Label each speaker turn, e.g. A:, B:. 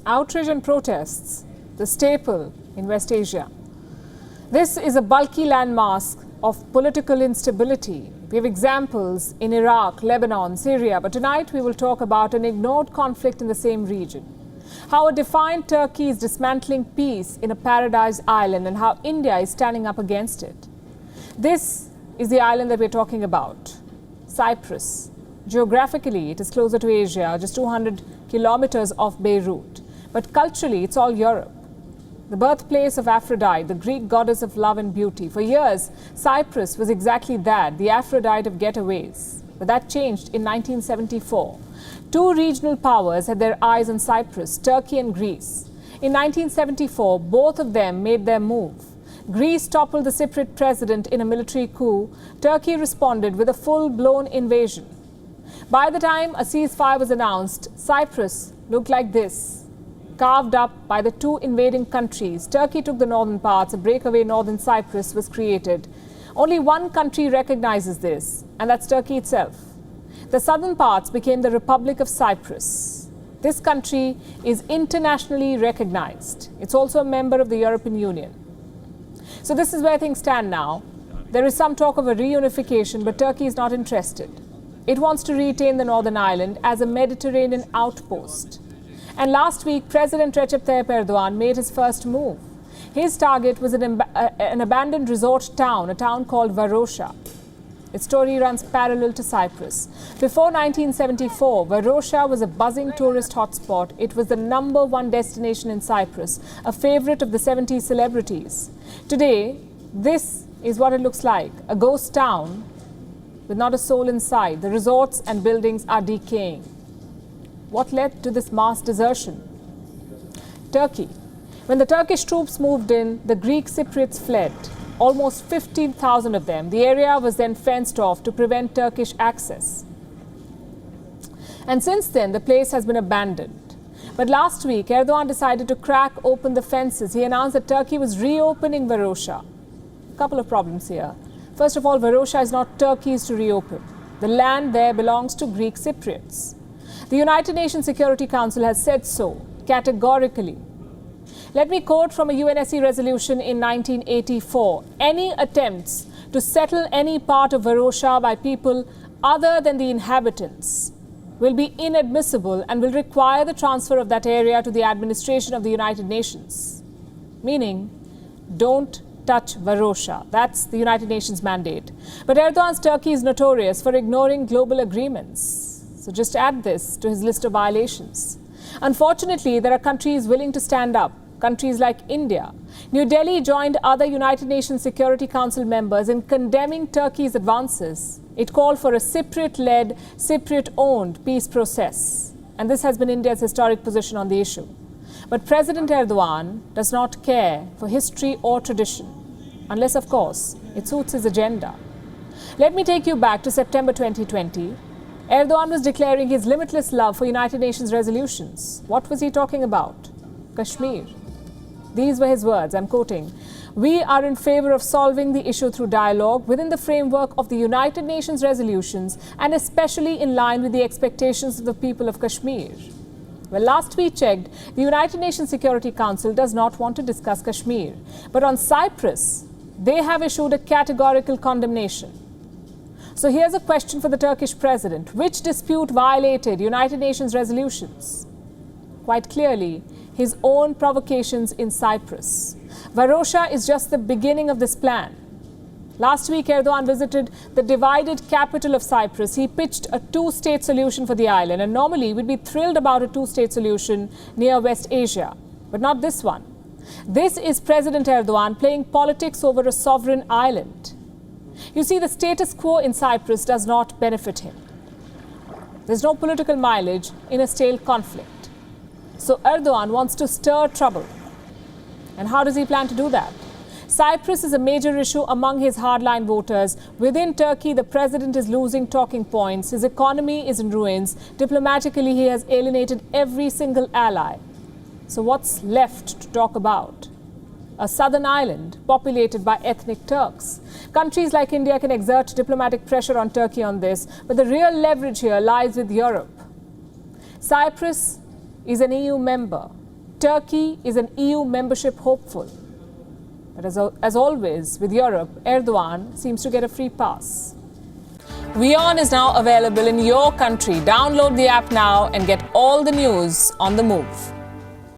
A: Outrage and protests, the staple in West Asia. This is a bulky landmass of political instability. We have examples in Iraq, Lebanon, Syria, but tonight we will talk about an ignored conflict in the same region. How a defiant Turkey is dismantling peace in a paradise island and how India is standing up against it. This is the island that we're talking about, Cyprus. Geographically, it is closer to Asia, just 200 kilometers off Beirut. But culturally, it's all Europe. The birthplace of Aphrodite, the Greek goddess of love and beauty. For years, Cyprus was exactly that, the Aphrodite of getaways. But that changed in 1974. Two regional powers had their eyes on Cyprus, Turkey and Greece. In 1974, both of them made their move. Greece toppled the Cypriot president in a military coup. Turkey responded with a full-blown invasion. By the time a ceasefire was announced, Cyprus looked like this, carved up by the two invading countries. Turkey took the northern parts, a breakaway northern Cyprus was created. Only one country recognizes this, and that's Turkey itself. The southern parts became the Republic of Cyprus. This country is internationally recognized. It's also a member of the European Union. So this is where things stand now. There is some talk of a reunification, but Turkey is not interested. It wants to retain the Northern Ireland as a Mediterranean outpost. And last week, President Recep Tayyip Erdogan made his first move. His target was an abandoned resort town, a town called Varosha. Its story runs parallel to Cyprus. Before 1974, Varosha was a buzzing tourist hotspot. It was the #1 destination in Cyprus, a favorite of the 70s celebrities. Today, this is what it looks like, a ghost town with not a soul inside. The resorts and buildings are decaying. What led to this mass desertion? Turkey. When the Turkish troops moved in, the Greek Cypriots fled. Almost 15,000 of them. The area was then fenced off to prevent Turkish access. And since then, the place has been abandoned. But last week, Erdogan decided to crack open the fences. He announced that Turkey was reopening Varosha. A couple of problems here. First of all, Varosha is not Turkey's to reopen. The land there belongs to Greek Cypriots. The United Nations Security Council has said so, categorically. Let me quote from a UNSC resolution in 1984. Any attempts to settle any part of Varosha by people other than the inhabitants will be inadmissible and will require the transfer of that area to the administration of the United Nations. Meaning, don't touch Varosha. That's the United Nations mandate. But Erdogan's Turkey is notorious for ignoring global agreements. So just add this to his list of violations. Unfortunately, there are countries willing to stand up. Countries like India. New Delhi joined other United Nations Security Council members in condemning Turkey's advances. It called for a Cypriot-led, Cypriot-owned peace process. And this has been India's historic position on the issue. But President Erdogan does not care for history or tradition, unless, of course, it suits his agenda. Let me take you back to September 2020. Erdogan was declaring his limitless love for United Nations resolutions. What was he talking about? Kashmir. These were his words, I'm quoting. We are in favor of solving the issue through dialogue within the framework of the United Nations resolutions and especially in line with the expectations of the people of Kashmir. Well, last we checked, the United Nations Security Council does not want to discuss Kashmir. But on Cyprus, they have issued a categorical condemnation. So here's a question for the Turkish president. Which dispute violated United Nations resolutions? Quite clearly, his own provocations in Cyprus. Varosha is just the beginning of this plan. Last week, Erdogan visited the divided capital of Cyprus. He pitched a two-state solution for the island. And normally, we'd be thrilled about a two-state solution near West Asia. But not this one. This is President Erdogan playing politics over a sovereign island. You see, the status quo in Cyprus does not benefit him. There's no political mileage in a stale conflict. So Erdogan wants to stir trouble. And how does he plan to do that? Cyprus is a major issue among his hardline voters. Within Turkey, the president is losing talking points. His economy is in ruins. Diplomatically, he has alienated every single ally. So what's left to talk about? A southern island populated by ethnic Turks. Countries like India can exert diplomatic pressure on Turkey on this, but the real leverage here lies with Europe. Cyprus is an EU member. Turkey is an EU membership hopeful. But as always, with Europe, Erdogan seems to get a free pass. WION is now available in your country. Download the app now and get all the news on the move.